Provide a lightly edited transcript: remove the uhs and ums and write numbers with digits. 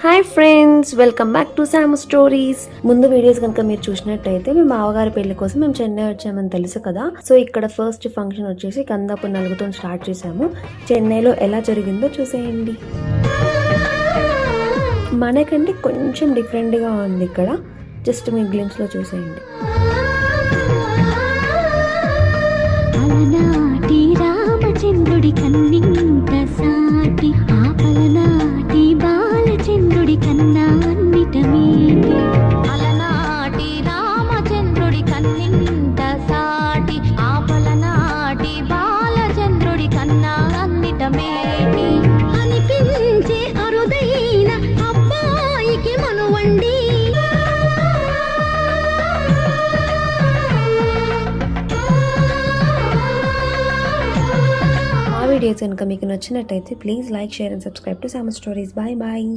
Hi friends, welcome back to Samu stories. ముందు videos కనుక మీరు చూసినట్టయితే మేము మావగారి పెళ్లి కోసం మేము చెన్నై వచ్చామని తెలుసు కదా. సో ఇక్కడ ఫస్ట్ ఫంక్షన్ వచ్చేసి కందాపు నలుగుతో స్టార్ట్ చేసాము. చెన్నైలో ఎలా జరిగిందో చూసేయండి. మనకంటే కొంచెం డిఫరెంట్గా ఉంది ఇక్కడ. జస్ట్ మీ గ్లిమ్స్లో చూసేయండి. అలనాటి రామచంద్రుడి కన్నింత సాటి ఆపలనాటి బాలచంద్రుడి కన్నా అన్నిట మేటి. అలనాటి రామచంద్రుడి కన్నింత సాటి ఆపలనాటి బాలచంద్రుడి కన్నా అన్నిట మేటి అనిపించే అరుదైన అబ్బాయికి మనువండి. వీడియోస్ కనుక మీకు నచ్చినట్టయితే please like, share and subscribe to Samu stories. Bye bye.